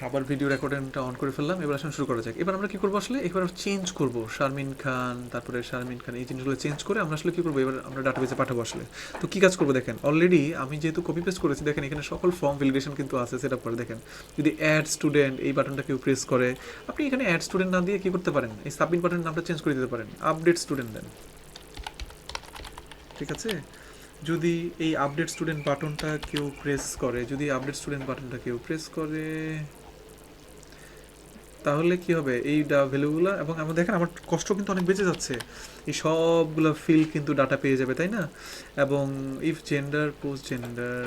আবার video রেকর্ডিংটা on করে ফেললাম। এবার আসলে শুরু করা যাক। এবার আমরা কী করবো আসলে, এবার চেঞ্জ করবো শারমিন খান, তারপরে শারমিন খান, এই জিনিসগুলো চেঞ্জ করে আমরা আসলে কী করবো, এবার আমরা ডাটাবেসে পাঠাবো আসলে। তো কী কাজ করবো দেখেন, অলরেডি আমি যেহেতু কপি পেস্ট করেছি, দেখেন এখানে সকল ফর্ম ভ্যালিডেশন কিন্তু আছে সেট আপ করে। দেখেন যদি অ্যাড স্টুডেন্ট এই বাটনটা কেউ প্রেস করে, আপনি এখানে অ্যাড স্টুডেন্ট না দিয়ে কী করতে পারেন, এই সাবমিট বাটনের নামটা চেঞ্জ করে দিতে পারেন, আপডেট স্টুডেন্ট দেন। ঠিক আছে, যদি এই আপডেট স্টুডেন্ট বাটনটা কেউ প্রেস করে, যদি আপডেট স্টুডেন্ট বাটনটা কেউ প্রেস করে, তাহলে কি হবে, এই ভ্যালুগুলো, এবং আমরা দেখেন আমার কষ্ট কিন্তু অনেক বেঁচে যাচ্ছে, এই সবগুলো ফিল কিন্তু ডাটা পেয়ে যাবে, তাই না? এবং ইফ জেন্ডার পোস্ট জেন্ডার,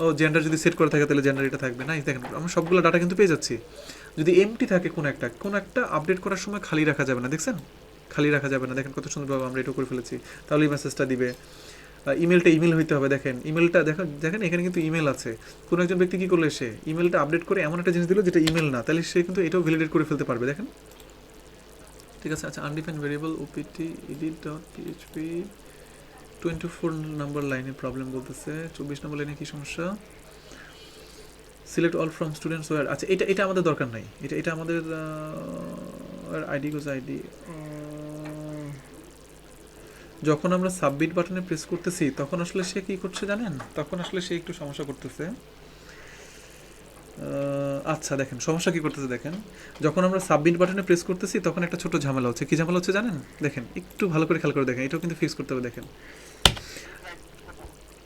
ও জেন্ডার যদি সেট করে থাকে তাহলে জেন্ডার এটা থাকবে না। দেখেন আমরা সবগুলো ডাটা কিন্তু পেয়ে যাচ্ছি। যদি এমটি থাকে কোনো একটা আপডেট করার সময় খালি রাখা যাবে না, দেখছেন খালি রাখা যাবে না। দেখেন কত সুন্দরভাবে আমরা এটা করে ফেলেছি। তাহলে এই মেসেজটা দিবে। ইমেলটা ইমেল হইতে হবে, দেখেন ইমেলটা দেখেন, দেখেন এখানে কিন্তু ইমেল আছে। কোনো একজন ব্যক্তি কী করলে, সে ইমেলটা আপডেট করে এমন একটা জিনিস দিল যেটা ইমেল না, তাহলে সে কিন্তু এটাও ভ্যালিডেট করে ফেলতে পারবে, দেখেন। ঠিক আছে, আচ্ছা undefined variable OPT edit dot PHP 24 নম্বর লাইনে প্রবলেম বলতেছে, 24 নম্বর লাইনে কী সমস্যা, select all from students were. আচ্ছা এটা আমাদের দরকার নাই, এটা আমাদের আইডি গোজ আইডি। যখন আমরা সাবমিট বাটনে প্রেস করতেছি তখন আসলে সে কী করছে জানেন, তখন আসলে সে একটু সমস্যা করতেছে। আচ্ছা দেখেন সমস্যা কী করতেছে, দেখেন যখন আমরা সাবমিট বাটনে প্রেস করতেছি তখন একটা ছোট ঝামেলা হচ্ছে। কী ঝামেলা হচ্ছে জানেন, দেখেন একটু ভালো করে খেয়াল করে দেখেন, এটাও কিন্তু ফিক্স করতে হবে। দেখেন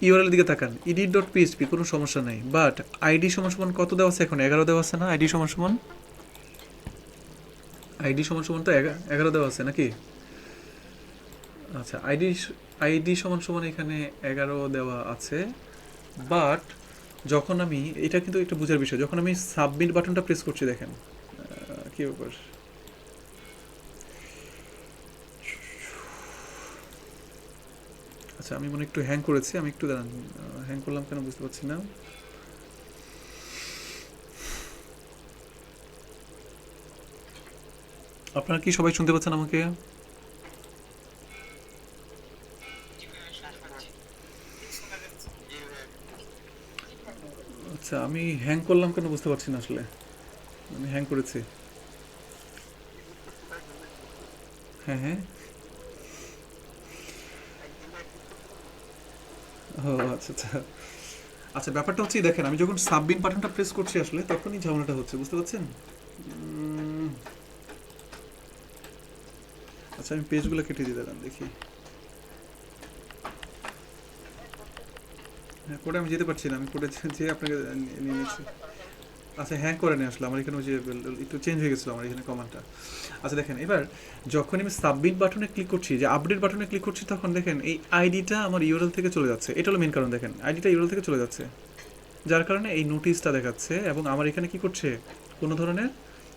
ইউআরএল দিকে তাকান, ইডিট ডট পিএইচপি কোনো সমস্যা নেই, বাট আইডি সমান সমান কত দেওয়া আছে, এখন 11 দেওয়া আছে না, আইডি সমান সমান তো 11 দেওয়া আছে নাকি? আচ্ছা আইডি সমান সমান এখানে 11 দেওয়া আছে, বাট যখন আমি, এটা কিন্তু একটা বোঝার বিষয়, যখন আমি সাবমিট বাটনটা প্রেস করছি, দেখেন কী ব্যাপার, আচ্ছা আমি মনে একটু হ্যাং করেছি, আমি একটু দাঁড়ান, হ্যাং করলাম কেন বুঝতে পারছি না। আপনারা কি সবাই শুনতে পাচ্ছেন আমাকে? আচ্ছা আমি হ্যাং করলাম কেন বুঝতে পারছি না আসলে, আমি হ্যাং করেছি। হ্যাঁ হ্যাঁ, ও আচ্ছা আচ্ছা। আচ্ছা ব্যাপারটা হচ্ছে দেখেন, আমি যখন সাবমিট বাটনটা প্রেস করছি আসলে তখনই ঝামেলাটা হচ্ছে, বুঝতে পারছেন? আচ্ছা আমি পেজগুলো কেটে দিয়ে দিলাম, দেখি। হ্যাঁ কোডে আমি যেতে পারছি না, আমি কোডে যেয়ে আপনাকে নিয়ে নিচ্ছি। আচ্ছা হ্যাং করে নিয়ে আসলাম, আমার এখানে ওই যে একটু চেঞ্জ হয়ে গেছিলো আমার এখানে কমান্ডটা। আচ্ছা দেখেন এবার যখন আমি সাবমিট বাটনে ক্লিক করছি, যে আপডেট বাটনে ক্লিক করছি, তখন দেখেন এই আইডিটা আমার ইউআরএল থেকে চলে যাচ্ছে। এটা হলো মেন কারণ, দেখেন আইডিটা ইউআরএল থেকে চলে যাচ্ছে, যার কারণে এই নোটিশটা দেখাচ্ছে। এবং আমার এখানে কি করছে, কোনো ধরনের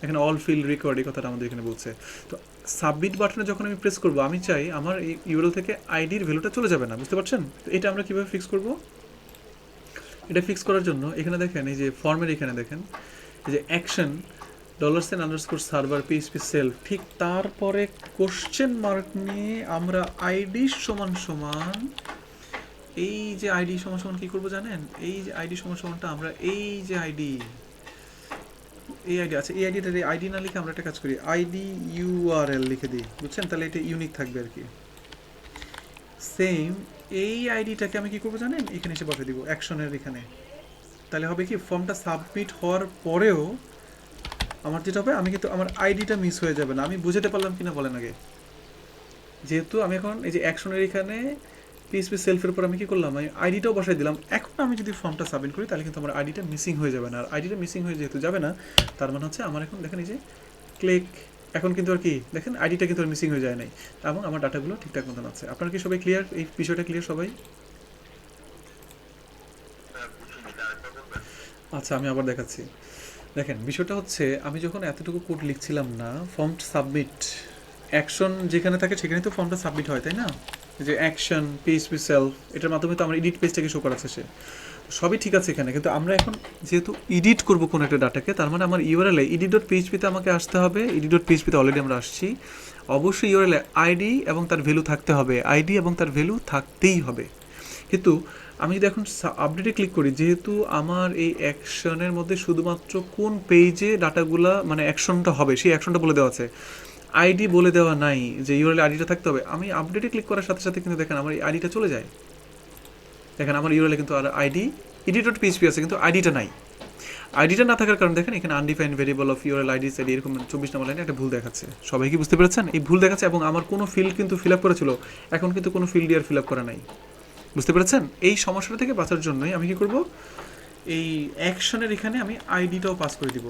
এখানে অল ফিল্ড রেকর্ড এই কথাটা আমাদের এখানে বলছে। তো সাবমিট বাটনে যখন আমি প্রেস করবো, আমি চাই আমার এই ইউআরএল থেকে আইডির ভ্যালুটা চলে যাবে না, বুঝতে পারছেন? তো এটা আমরা কীভাবে ফিক্স করবো, এটা ফিক্স করার জন্য এখানে দেখেন এই যে ফর্মের এখানে দেখেন এই যে অ্যাকশন $_ সার্ভার পিএইচপি সেলফ, ঠিক তারপরে কোশ্চেন মার্ক নিয়ে আমরা আইডি সমান সমান, এই যে আইডি সমান সমান কী করবো জানেন, এই যে আইডি সমান সমানটা আমরা এই যে আইডি, এই আইডি আছে, এই আইডিটা আইডি না লিখে আমরা একটা কাজ করি, আইডি ইউআরএল লিখে দিই, বুঝছেন? তাহলে এটা ইউনিক থাকবে আর কি। সেম এই আইডিটাকে আমি কী করবো জানেন, এখানে এসে বসে দিব অ্যাকশনের এখানে। তাহলে হবে কি, ফর্মটা সাবমিট হওয়ার পরেও আমার যেটা হবে, আমি কিন্তু আমার আইডিটা মিস হয়ে যাবে না। আমি বুঝতে পারলাম কিনা বলেন আগে, যেহেতু আমি এখন এই যে অ্যাকশনের এখানে পিএইচপি সেলফের উপর আমি কী করলাম, আমি আইডিটাও বসাই দিলাম। এখন আমি যদি ফর্মটা সাবমিট করি তাহলে কিন্তু আমার আইডিটা মিসিং হয়ে যাবে না। আর আইডিটা মিসিং হয়ে যেহেতু যাবে না, তার মানে হচ্ছে আমার এখন দেখেন এই যে ক্লিক, এখন কিন্তু আর কি দেখেন আইডিটা কিন্তু আর মিসিং হয়ে যায় নাই, এবং আমার ডাটাগুলো ঠিকঠাক মতন আছে। আপনারা কি সবাই ক্লিয়ার, এই বিষয়টা ক্লিয়ার সবাই? আচ্ছা আমি আবার দেখাচ্ছি। দেখেন বিষয়টা হচ্ছে, আমি যখন এতটুকু কোড লিখছিলাম না, ফর্ম সাবমিট অ্যাকশন যেখানে থাকে সেখানে তো ফর্মটা সাবমিট হয়, তাই না? যে অ্যাকশন পিএইচপি সেলফ, এটার মাধ্যমে তো আমার এডিট পেজটাকে শো করাচ্ছে সে, সবই ঠিক আছে এখানে। কিন্তু আমরা এখন যেহেতু এডিট করবো কোনো একটা ডাটাকে, তার মানে আমার ইউআরএল এডিট ডট পিএইচপিতে আমাকে আসতে হবে। এডিট ডট পিএইচপিতে অলরেডি আমরা আসছি, অবশ্যই ইউআরএল আইডি এবং তার ভ্যালু থাকতে হবে, আইডি এবং তার ভ্যালু থাকতেই হবে। কিন্তু আমি যদি এখন আপডেটে ক্লিক করি, যেহেতু আমার এই অ্যাকশনের মধ্যে শুধুমাত্র কোন পেজে ডাটাগুলা মানে অ্যাকশনটা হবে সেই অ্যাকশনটা বলে দেওয়া আছে, আইডি বলে দেওয়া নাই যে ইউআরএল আইডিটা থাকতে হবে। আমি আপডেটে ক্লিক করার সাথে সাথে কিন্তু দেখেন আমার এই আইডিটা চলে যায়। দেখেন আমার ইউআরএলে কিন্তু আর আইডি edit.php আছে, কিন্তু আইডিটা নাই। আইডিটা না থাকার কারণে দেখেন এখানে undefined variable of URL ID side এরকম 24 নম্বর লাইনে একটা ভুল দেখাচ্ছে। সবাই কি বুঝতে পেরেছেন? এই ভুল দেখাচ্ছে এবং আমার কোনো ফিল্ড কিন্তু ফিল আপ করেছিল, এখন কিন্তু কোনো ফিল্ডই আর ফিল আপ করা নাই। বুঝতে পেরেছেন? এই সমস্যাটা থেকে বাঁচার জন্যই আমি কি করব, এই অ্যাকশনের এখানে আমি আইডিটাও পাস করে দিব।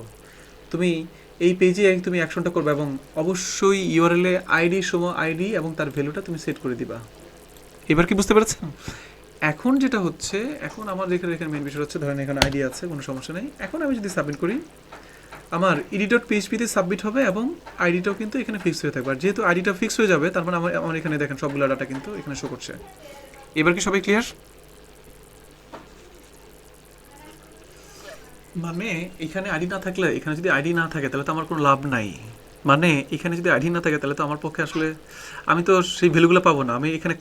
তুমি এই পেজে তুমি অ্যাকশনটা করবে এবং অবশ্যই ইউআরএল এ আইডি সময় আইডি এবং তার ভ্যালুটা তুমি সেট করে দিবা। এবার কি বুঝতে পেরেছেন? এখন যেটা হচ্ছে, এখন আমার এখানে মেন বিষয় হচ্ছে, ধরেন এখানে আইডি আছে, কোনো সমস্যা নেই। এখন আমি যদি সাবমিট করি, আমার edit.php তে সাবমিট হবে এবং আইডিটাও কিন্তু এখানে ফিক্স হয়ে থাকবে। আর যেহেতু আইডিটা ফিক্স হয়ে যাবে, তার মানে আমার এখানে দেখেন সবগুলো ডাটা কিন্তু এখানে শো করছে। এবার কি সবাই ক্লিয়ার? মানে এখানে আইডি না থাকলে, এখানে যদি আইডি না থাকে তাহলে তো আমার কোনো লাভ নাই। মানে এখানে যদি আইডি না থাকে তাহলে তো আমার পক্ষে আসলে আমি তো সেই ভ্যালুগুলো পাবো না। আমি এখানে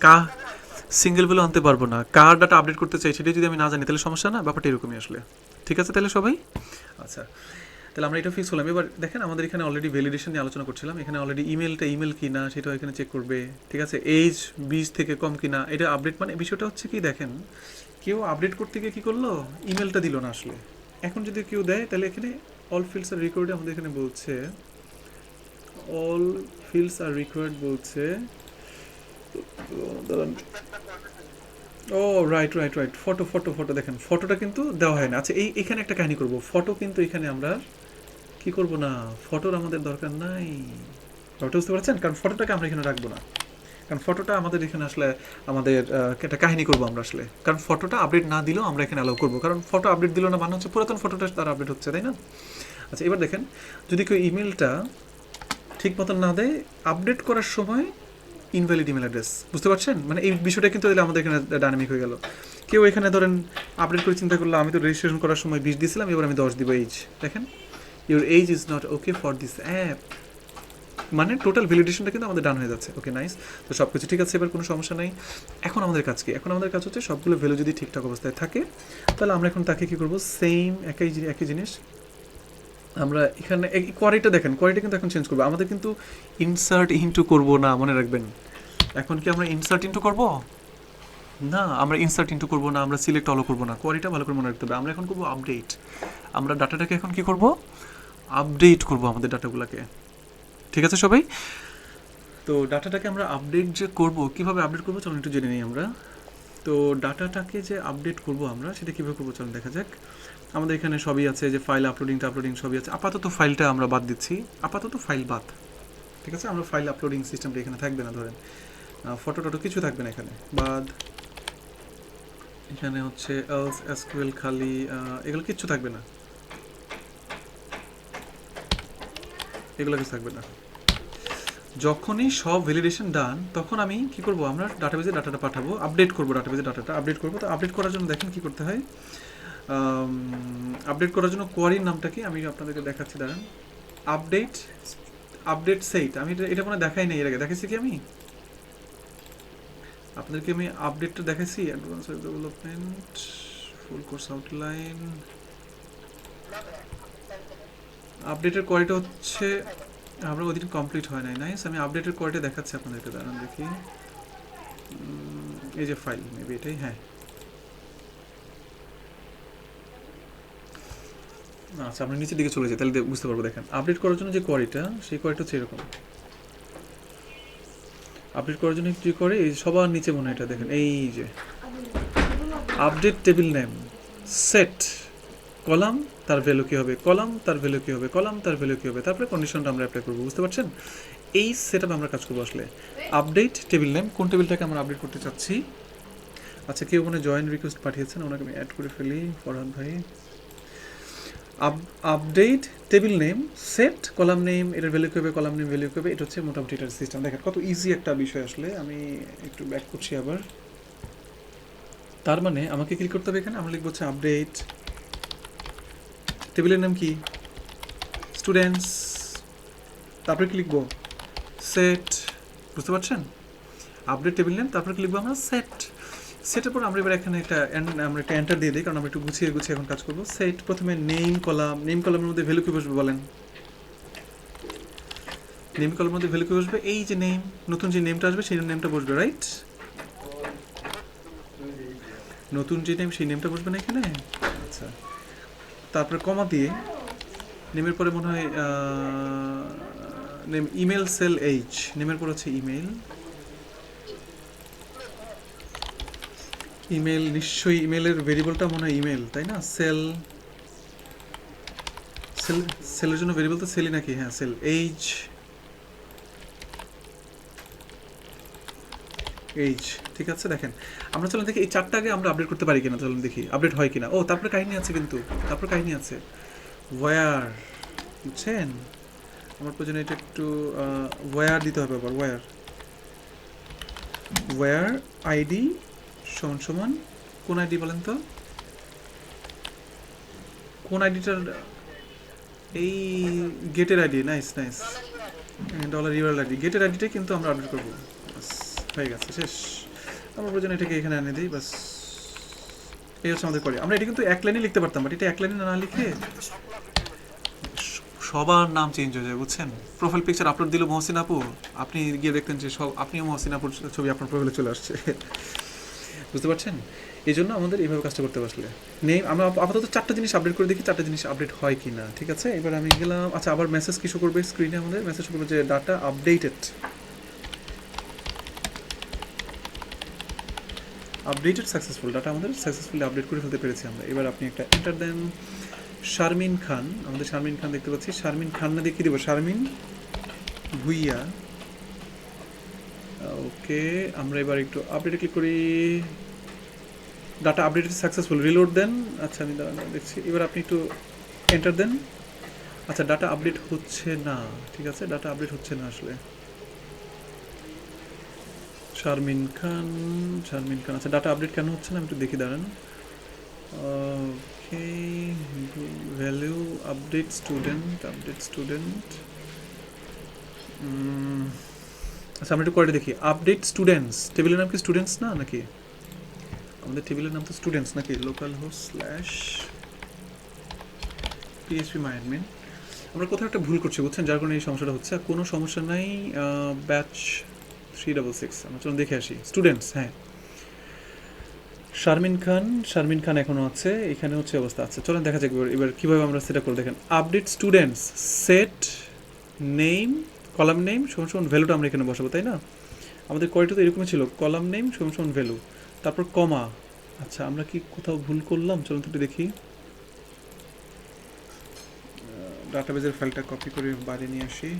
সিঙ্গেল ভ্যালু আনতে পারবো না। কার ডাটা আপডেট করতে চাই সেটা যদি আমি না জানি তাহলে সমস্যা না? ব্যাপারটা এরকমই আসলে। ঠিক আছে তাহলে সবাই? আচ্ছা, তাহলে আমরা এটা ফিক্স হলাম। এবার দেখেন আমাদের এখানে অলরেডি ভ্যালিডেশন নিয়ে আলোচনা করছিলাম। এখানে অলরেডি ইমেলটা ইমেল কিনা সেটাও এখানে চেক করবে। ঠিক আছে, এজ 20 থেকে কম কিনা এটা আপডেট। মানে বিষয়টা হচ্ছে কি, দেখেন কেউ আপডেট করতে গিয়ে কী করলো, ইমেলটা দিল না আসলে। এখন যদি কেউ দেয় তাহলে এখানে অল ফিল্ডস আর রিকোয়ার্ড আমাদের এখানে বলছে, অল ফিল্ডস আর রিকোয়ার্ড বলছে। ও রাইট রাইট রাইট, ফটো দেখেন ফটোটা কিন্তু দেওয়া হয় না। আচ্ছা এখানে একটা কাহিনী করব, ফটো কিন্তু এখানে আমরা কি করব না, ফটোর আমাদের দরকার নাই। ফটো বুঝতে পারছেন? কারণ ফটোটাকে আমরা এখানে রাখবো না, কারণ ফটোটা আমাদের এখানে আসলে আমাদের একটা কাহিনী করবো আমরা আসলে। কারণ ফটোটা আপডেট না দিলেও আমরা এখানে অ্যালাউ করবো, কারণ ফটো আপডেট দিল না মানে হচ্ছে পুরাতন ফটোটা তার আপডেট হচ্ছে, তাই না? আচ্ছা এবার দেখেন, যদি কেউ ইমেলটা ঠিক মতন না দেয়, আপডেট করার সময় ইনভ্যালিড ইমেল অ্যাড্রেস, বুঝতে পারছেন? মানে এই বিষয়টা কিন্তু আমাদের এখানে ডাইনামিক হয়ে গেল। কেউ এখানে ধরেন আপডেট করে চিন্তা করলো, আমি তো রেজিস্ট্রেশন করার সময় 20 দিয়েছিলাম, এবার আমি 10 দিব এজ। দেখেন your age is not okay for this app, মানে টোটাল ভ্যালিডেশনটা কিন্তু আমাদের ডান হয়ে যাচ্ছে। ওকে নাইস, তো সব কিছু ঠিক আছে, এবার কোনো সমস্যা নেই। এখন আমাদের কাজ কি? এখন আমাদের কাজ হচ্ছে সবগুলো ভ্যালু যদি ঠিকঠাক অবস্থায় থাকে তাহলে আমরা এখন তাকে কী করবো, সেম একই জিনিস আমরা এখানে কোয়ারিটা দেখেন, কোয়ারিটা কিন্তু এখন চেঞ্জ করবো। আমাদের কিন্তু ইনসার্ট ইনটু করবো না, মনে রাখবেন। এখন কি আমরা ইনসার্ট ইনটু করবো না, আমরা ইনসার্ট ইনটু করবো না, আমরা সিলেক্ট অলো করবো না। কোয়ারিটা ভালো করে মনে রাখতে হবে। আমরা এখন করবো আপডেট। আমরা ডাটাটাকে এখন কি করবো, আপডেট করবো আমাদের ডাটাগুলোকে। ঠিক আছে সবাই? তো ডাটাটাকে আমরা আপডেট যে করব, কীভাবে আপডেট করবো চলুন একটু জেনে নিই আমরা। তো ডাটাটাকে যে আপডেট করব আমরা, সেটা কীভাবে করবো চলুন দেখা যাক। আমাদের এখানে সবই আছে, যে ফাইল আপলোডিং সবই আছে। আপাতত ফাইলটা আমরা বাদ দিচ্ছি, আপাতত ফাইল বাদ। ঠিক আছে, আমরা ফাইল আপলোডিং সিস্টেমটা এখানে থাকবে না, ধরেন ফটো টটো কিছু থাকবে না এখানে, বাদ। এখানে হচ্ছে এলস এসকিউএল খালি, এগুলো কিচ্ছু থাকবে না, এগুলো কিছু থাকবে না। যখনই সব ভ্যালিডেশন ডান তখন আমি কি করব, আমরা ডাটাবেজে ডাটাটা পাঠাবো, আপডেট করব, ডাটাবেজে ডাটাটা আপডেট করব। তো আপডেট করার জন্য দেখেন কি করতে হয়, আপডেট করার জন্য কোয়ারির নামটা কি আমি আপনাদেরকে দেখাচ্ছি, দাঁড়ান। আপডেট সেট, আমি এটা মনে দেখাই নাই এর আগে, দেখেছি কি আমি আপনাদেরকে, আমি আপডেটটা দেখাইছি, advance web development full course outline. আপডেটের কোয়ারিটা হচ্ছে আমরা ওদিন কমপ্লিট হয় নাই। নাইস, আমি আপডেটের কোয়ালিটি দেখাচ্ছি আপনাদেরকে, দাঁড়ান দেখি। এই যে ফাইল, মেবি এটাই, হ্যাঁ। আচ্ছা আমরা নিচের দিকে চলে যাই, তাহলে বুঝতে পারবো। দেখেন আপডেট করার জন্য যে কোয়ারিটা, সেই কোয়ারিটা হচ্ছে এরকম। আপডেট করার জন্য কি করে, এই সবার নিচে মনে হয় এটা দেখেন, এই যে update table name set column তার ভ্যালু কী হবে, কলাম তার ভ্যালু কী হবে, কলাম তার ভ্যালু কী হবে, তারপরে কন্ডিশনটা আমরা অ্যাপ্লাই করবো। বুঝতে পারছেন? এই সেটআপে আমরা কাজ করবো আসলে। আপডেট টেবিল নেম, কোন টেবিলটাকে আমরা আপডেট করতে চাচ্ছি। আচ্ছা কেউ মানে জয়েন রিকোয়েস্ট পাঠিয়েছেন, ওনাকে আমি অ্যাড করে ফেলি, ফরহাদ ভাই। Update table name set column name, এটার ভ্যালু কী হবে, কলাম নেম ভ্যালু কী হবে, এটা হচ্ছে মোটামুটি এটার সিস্টেম। দেখেন কত ইজি একটা বিষয় আসলে। আমি একটু ব্যাক করছি আবার। তার মানে আমাকে ক্লিক করতে হবে এখানে, আমরা লিখবো হচ্ছে আপডেট টেবিলের নাম কি, স্টুডেন্টস, তারপরে কি লিখবো, সেট। বুঝতে পারছেন? আপডেট টেবিল নেম, তারপরে কি লিখবো আমরা, সেট। সেটার পর আমরা এবার এখানে আমরা একটা এন্টার দিয়ে দিই, কারণ আমরা একটু গুছিয়ে গুছিয়ে এখন কাজ করবো। সেট প্রথমে নেম কলাম, নেম কলামের মধ্যে ভ্যালু কি বসবে বলেন? নেম কলামের মধ্যে ভ্যালু কি বসবে? এই যে নেম, নতুন যে নেমটা আসবে সেই নেমটা বসবে, রাইট? নতুন যে নেম সেই নেমটা বসবে না এখানে? আচ্ছা, তারপরে কমা দিয়ে নেমের পরে মনে হয় নেম ইমেল সেল এইচ, নেমের পর হচ্ছে ইমেল। ইমেল নিশ্চয়ই, ইমেলের ভেরিয়েবলটা মনে হয় ইমেল, তাই না? সেল, সেলের জন্য ভেরিয়েবল তো সেলই নাকি? হ্যাঁ সেল। এইজ, এইজ, ঠিক আছে। দেখেন আমরা চলুন দেখি এই চারটা আগে আমরা আপডেট করতে পারি কিনা, চলুন দেখি আপডেট হয় কিনা। ও তারপরে কাহিনী আছে, কিন্তু তারপরে কাহিনী আছে, ওয়ার, বুঝছেন? আমার প্রয়োজন এটা একটু ওয়ার দিতে হবে আবার, ওয়ার, ওয়ার আইডি সমান সমান কোন আইডি বলেন তো? কোন আইডিটার? এই গেটের ID, nice nice, dollar URL ID, গেটের আইডিটাই কিন্তু আমরা আপডেট করবো। বাস হয়ে গেছে, শেষ। আমার প্রয়োজন এটাকে এখানে এনে দিই, বাস এই হচ্ছে আমাদের করে। আমরা এটা কিন্তু এক লাইনে লিখতে পারতাম, বাট এটা এক লাইনে না লিখে সবার নাম চেঞ্জ হয়ে যায়, বুঝছেন? প্রোফাইল পিকচার আপলোড দিল মহসিন আপু, আপনি গিয়ে দেখতেন যে সব আপনিও মহসিন আপুর ছবি আপনার প্রোফাইলে চলে আসছে। বুঝতে পারছেন? এই জন্য আমাদের এইভাবে কাজটা করতে বসলে নেই। আমরা আপাতত চারটা জিনিস আপডেট করে দেখি, চারটা জিনিস আপডেট হয় কি না, ঠিক আছে? এবার আমি গেলাম, আচ্ছা আবার মেসেজ কিছু করবে স্ক্রিনে, আমাদের মেসেজ করবে যে data updated, updated successful, data আমাদের সাকসেসফুলি আপডেট করে ফেলতে পেরেছি আমরা। এবার আপনি একটা এন্টার দেন। শারমিন খান, আমাদের শারমিন খান দেখতে পাচ্ছি। শারমিন খান না দিয়ে কী দেবো? শারমিন ভুইয়া। ওকে, আমরা এবার একটু আপডেটে ক্লিক করি। ডাটা আপডেট সাকসেসফুল, রিলোড দেন। আচ্ছা আমি দেখছি, এবার আপনি একটু এন্টার দেন। আচ্ছা ডাটা আপডেট হচ্ছে না, ঠিক আছে, ডাটা আপডেট হচ্ছে না আসলে। শারমিন খান, শারমিন খান, আচ্ছা ডাটা আপডেট কেন হচ্ছে না আমি একটু দেখি, দাঁড়ান। Okay, value update student, update student. আচ্ছা আমরা একটু করে দেখি। আপডেট স্টুডেন্টস, টেবিলের নাম কি স্টুডেন্টস না নাকি? আমাদের টেবিলের নাম তো স্টুডেন্টস নাকি? লোকাল হোস্ট স্ল্যাশ পিএইচপি মাই অ্যাডমিন। আমরা কোথাও একটা ভুল করছি, বুঝছেন, যার কারণে এই সমস্যাটা হচ্ছে। কোনো সমস্যা নাই, ব্যাচ 366, আমরা চলুন দেখে আসি। স্টুডেন্টস, হ্যাঁ শারমিন খান, শারমিন খান এখনও আছে, এখানে হচ্ছে অবস্থা। আচ্ছা চলুন দেখা যাক এবার কীভাবে আমরা সেটা করে। দেখেন update students, set name, column name সমান সমান ভ্যালুটা আমরা এখানে বসাবো, তাই না? আমাদের কোয়ারিটা তো এরকমই ছিল, কলাম নেম সমান সমান ভ্যালু, তারপর কমা। আচ্ছা আমরা কি কোথাও ভুল করলাম? চলুন তো একটু দেখি। ডাটাবেজের ফাইলটা কপি করে বাইরে নিয়ে আসি।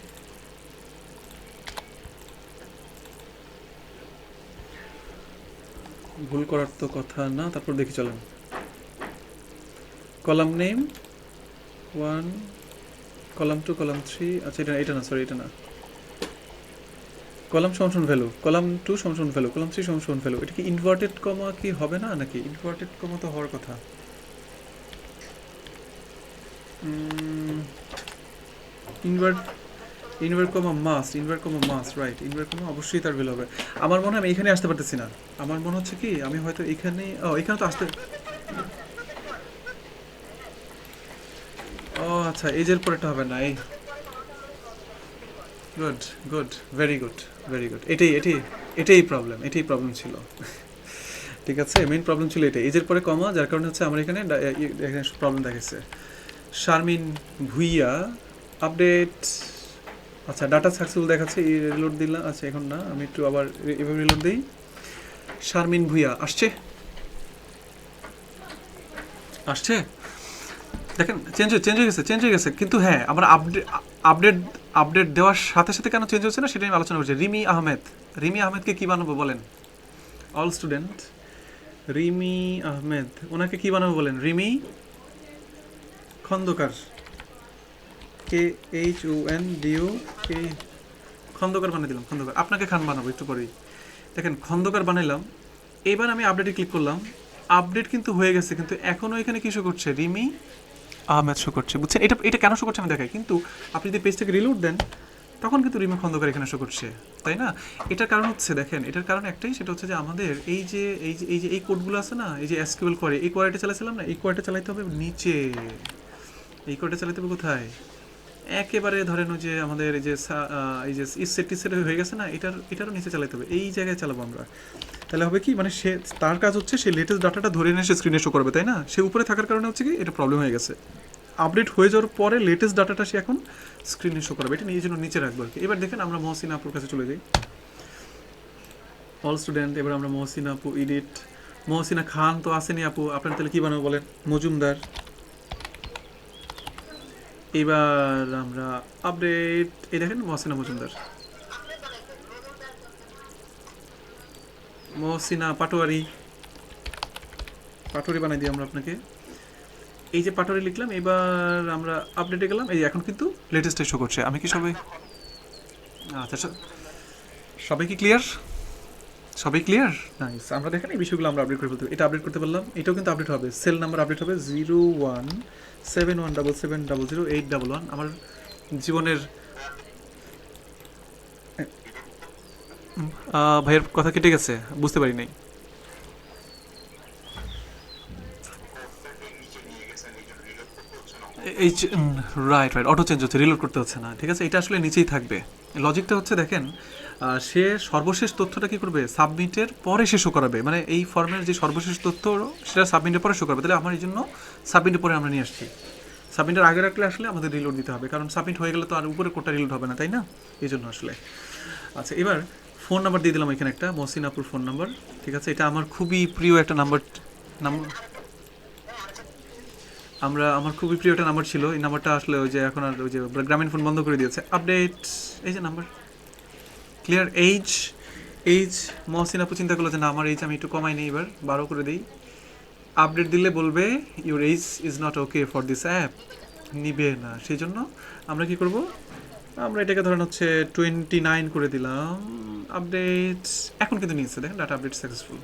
ভুল করার তো কথা না, তারপর দেখি চলেন। কলাম নেম 1, কলাম 2, কলাম 3, আচ্ছা এটা না, সরি এটা না। কলাম সমান ভ্যালু, কলাম 2 সমান ভ্যালু, কলাম 3 সমান ভ্যালু। এটা কি ইনভার্টেড কমা কি হবে না নাকি? ইনভার্টেড কমা তো হওয়ার কথা। ইনভার্ট কমা মাস, ইনভার্ট কমা মাস, রাইট, ইনভার্ট কমা অবশ্যই তার ভ্যালু হবে। আমার মনে হয় আমি এখানে আসতে পারতেছি না, আমার মনে হচ্ছে কি আমি হয়তো এখানে, এখানে তো আসতে, ও আচ্ছা এজের পরেটা হবে না। এই good good, very good very good, এটাই প্রবলেম ছিল। ঠিক আছে, মেইন প্রবলেম ছিল এটা, এজের পরে কমা, যার কারণে হচ্ছে আমার এখানে প্রবলেম দেখাচ্ছে। শারমিন ভুইয়া আপডেট, আচ্ছা ডাটা সাকসেসফুল দেখাচ্ছে, রিলোড দিলাম। আচ্ছা এখন না, আমি একটু আবার এভাবে রিলোড দিই। শারমিন ভুইয়া আসছে, আসছে, দেখেন চেঞ্জ হয়ে গেছে। কিন্তু হ্যাঁ আমরা আপডেট দেওয়ার সাথে সাথে কেন চেঞ্জ হচ্ছে না সেটা আমি আলোচনা করছি। রিমি আহমেদকে কী বানাবো বলেন? অল স্টুডেন্ট রিমি আহমেদ, ওনাকে কী বানাবো বলেন? রিমি খন্দকার, KHONDOK, খন্দকার বানিয়ে দিলাম, খন্দকার। আপনাকে খান বানাবো একটু পরেই। দেখেন খন্দকার বানাইলাম। এবার আমি আপডেটে ক্লিক করলাম, আপডেট কিন্তু হয়ে গেছে, কিন্তু এখনও এখানে কি শো করছে? রিমি আহমেদ শো করছে, বুঝছেন? এটা কেন শো করছে আমি দেখাই। কিন্তু আপনি যদি পেজটাকে রিলোড দেন তখন কিন্তু রিমা খন্দকার এখানে শো করছে, তাই না? এটার কারণ হচ্ছে দেখেন, এটার কারণ একটাই, সেটা হচ্ছে যে আমাদের এই কোডগুলো আছে না, এই যে এসকিউএল কোয়ারি, এই কোয়ারিটা চালাইছিলাম না, এই কোয়ারিটা চালাইতে হবে নিচে, এই কোয়ারিটা চালাইতে হবে কোথায়, একেবারে ধরেন ওই যে আমাদের এই যে সেট হয়ে গেছে না, এটারও নিচে চালাতে হবে, এই জায়গায় চালাবো আমরা। তাহলে হবে কি, মানে সে তার কাজ হচ্ছে সে লেটেস্ট ডাটাটা ধরে এনে সে স্ক্রিনে শো করবে, তাই না? সে উপরে থাকার কারণে হচ্ছে কি এটা প্রবলেম হয়ে গেছে, আপডেট হয়ে যাওয়ার পরে লেটেস্ট ডাটাটা সে এখন স্ক্রিনে শো করবে, এটা নিজের জন্য নিচে রাখবো আর কি। এবার দেখেন আমরা মহসিন আপুর কাছে চলে যাই, অল স্টুডেন্ট। এবার আমরা মহসিন আপু এডিট, মহসিনা খান তো আসেনি আপু, আপনার তাহলে কী বানাবো বলেন, মজুমদার। এবার আমরা আপডেট, এই দেখেন মহসিনা মজুমদার, মহসিনা পাটোয়ারি, পাটোয়ারি বানাই দিই আমরা আপনাকে। এই যে পাটোয়ারি লিখলাম, এবার আমরা আপডেটে গেলাম, এই এখন কিন্তু লেটেস্টে শো করছে। আমি কি সবাই, আচ্ছা সবাই কি ক্লিয়ার, সবাই ক্লিয়ার? নাইস। আমরা দেখেন এই বিষয়গুলো আমরা আপডেট করে ফেলতে, এটা আপডেট করতে পারলাম, এটাও কিন্তু আপডেট হবে, সেল নাম্বার আপডেট হবে 017177000811। আমার জীবনের ভাইয়ের কথা কেটে গেছে, বুঝতে পারি নাই। এই রাইট রাইট, অটো চেঞ্জ হচ্ছে, রিলোড করতে হচ্ছে না, ঠিক আছে, এটা আসলে নিচেই থাকবে। লজিকটা হচ্ছে দেখেন, সে সর্বশেষ তথ্যটা কী করবে, সাবমিটের পরে সে শো করাবে, মানে এই ফর্মের যে সর্বশেষ তথ্য সেটা সাবমিটের পরে শো করবে। তাহলে আমার এই জন্য সাবমিটের পরে আমরা নিয়ে আসছি, সাবমিটের আগে রাখলে আসলে আমাদের রিলোড দিতে হবে, কারণ সাবমিট হয়ে গেলে তো আর উপরে কোডটা রিলোড হবে না, তাই না? এই জন্য আসলে। আচ্ছা, এবার ফোন নাম্বার দিয়ে দিলাম এখানে একটা, মহসিন আপুর ফোন নাম্বার, ঠিক আছে, এটা আমার খুবই প্রিয় একটা নাম্বার, আমার খুবই প্রিয় একটা নাম্বার ছিল, এই নাম্বারটা আসলে ওই যে এখন আর ওই যে গ্রামীণ ফোন বন্ধ করে দিয়েছে। আপডেট, এই যে নাম্বার ক্লিয়ার। এইজ মহসিন আপু চিন্তা করলো যে না, আমার এইজ আমি একটু কমাই নিই, এবার 12 করে দিই। আপডেট দিলে বলবে your age is not okay for this app, নিবে না, সেই জন্য আমরা কি করব, আমরা এটাকে ধরেন হচ্ছে 29 করে দিলাম। আপডেট এখন কিন্তু নিয়েছে, দেখেন ডাটা আপডেট সাকসেসফুল।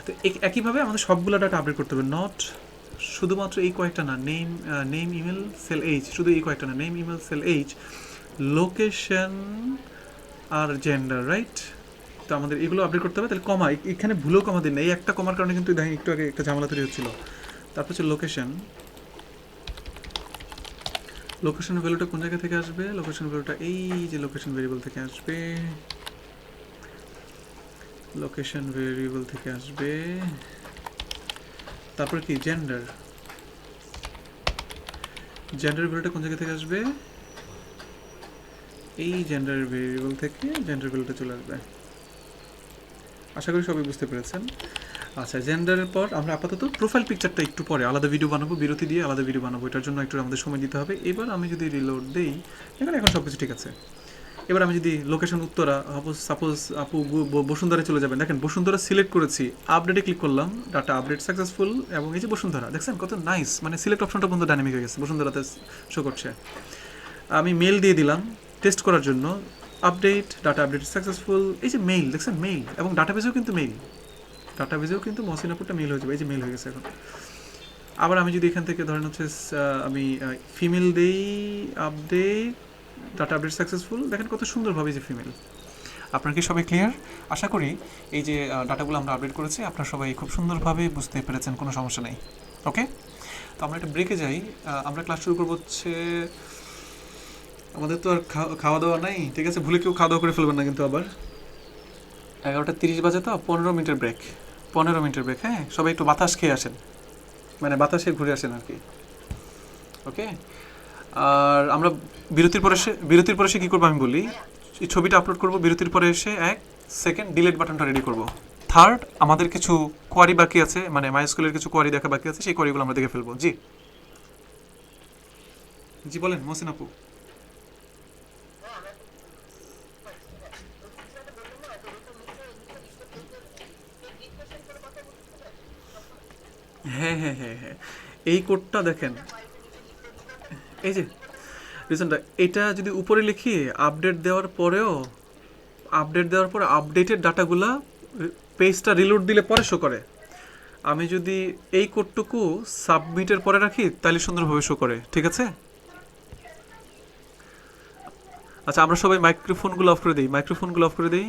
তো একইভাবে আমাদের সবগুলো ডাটা আপডেট করতে হবে, নট শুধুমাত্র এই কয়েকটা না, নেম ইমেল সেল এইজ, শুধু এই কয়েকটা না, name email cell age, location আর জেন্ডার, রাইট? তো আমাদের এগুলো আপডেট করতে হবে। তাহলে কমা, এখানে ভুলেও কমা দিন না, এই একটা কমার কারণে কিন্তু দেখেন একটু আগে একটা ঝামেলা তৈরি হচ্ছিল। তারপর হচ্ছে লোকেশন, লোকেশন ভ্যালুটা কোন জায়গা থেকে আসবে, লোকেশন ভ্যালুটা এই যে লোকেশন ভেরিয়েবল থেকে আসবে, লোকেশন ভেরিয়েবল থেকে আসবে। তারপর কি জেন্ডার, জেন্ডার ভ্যালুটা কোন জায়গা থেকে আসবে, এই জেন্ডার ভেরিয়েবল থেকে জেন্ডার ভ্যালুটা চলে আসবে। আশা করি সবাই বুঝতে পেরেছেন। আচ্ছা, জেন্ডারের পর আমরা আপাতত প্রোফাইল পিকচারটা একটু পরে আলাদা ভিডিও বানাবো, বিরতি দিয়ে আলাদা ভিডিও বানাবো, এটার জন্য একটু আমাদের সময় দিতে হবে। এবার আমি যদি রিলোড দেই, এখানে এখন সব কিছু ঠিক আছে। এবার আমি যদি লোকেশন উত্তরা, সাপোজ আপু বসুন্ধরা চলে যাবেন, দেখেন বসুন্ধরা সিলেক্ট করেছি, আপডেটে ক্লিক করলাম, ডাটা আপডেট সাকসেসফুল, এবং এই যে বসুন্ধরা দেখছেন কত নাইস, মানে সিলেক্ট অপশনটা পর্যন্ত ডাইনামিক হয়ে গেছে, বসুন্ধরাতে শো করছে। আমি মেল দিয়ে দিলাম টেস্ট করার জন্য, আপডেট ডাটা আপডেট সাকসেসফুল, এই যে মেইল দেখছেন, মেইল, এবং ডাটাবেজেও কিন্তু মেইল, ডাটাবেজেও কিন্তু মহসিনাপুরটা মেল হয়ে যাবে, এই যে মেল হয়ে গেছে এখন। আবার আমি যদি এখান থেকে ধরেন হচ্ছে আমি ফিমেল দেই, আপডেট ডাটা আপডেট সাকসেসফুল, দেখেন কত সুন্দরভাবে যে ফিমেল। আপনারা কি সবাই ক্লিয়ার? আশা করি এই যে ডাটাগুলো আমরা আপডেট করেছি আপনারা সবাই খুব সুন্দরভাবে বুঝতে পেরেছেন, কোনো সমস্যা নেই। ওকে, তো আমরা একটা ব্রেকে যাই, আমরা ক্লাস শুরু করবো হচ্ছে, আমাদের তো আর খাওয়া দাওয়া নাই, ঠিক আছে, ভুলে কেউ খাওয়া দাওয়া করে ফেলবেন না কিন্তু। আবার 11:30 বাজে, তো 15 মিনিটের ব্রেক, 15 মিনিটের ব্রেক, হ্যাঁ, সবাই একটু বাতাস খেয়ে আসেন, মানে বাতাসে ঘুরে আসেন আর কি। ওকে, আর আমরা বিরতির পরে এসে কী করবো আমি বলি, এই ছবিটা আপলোড করবো, বিরতির পরে এসে 1 সেকেন্ড ডিলিট বাটনটা রেডি করবো। থার্ড, আমাদের কিছু কোয়ারি বাকি আছে, মানে মাইস্কুলের কিছু কোয়ারি দেখা বাকি আছে, সেই কোয়ারিগুলো আমরা দেখে ফেলবো। জি জি বলেন মহসিন আপু। হ্যাঁ হ্যাঁ হ্যাঁ হ্যাঁ, এই কোডটা দেখেন, এই যে রিজনটা, এটা যদি উপরে লিখি আপডেট দেওয়ার পরেও, আপডেট দেওয়ার পরে আপডেটেড ডাটাগুলা পেজটা রিলোড দিলে পরে শো করে। আমি যদি এই কোডটুকু সাবমিটের পরে রাখি তাহলে সুন্দরভাবে শো করে, ঠিক আছে? আচ্ছা আমরা সবাই মাইক্রোফোনগুলো অফ করে দিই, মাইক্রোফোনগুলো অফ করে দিই।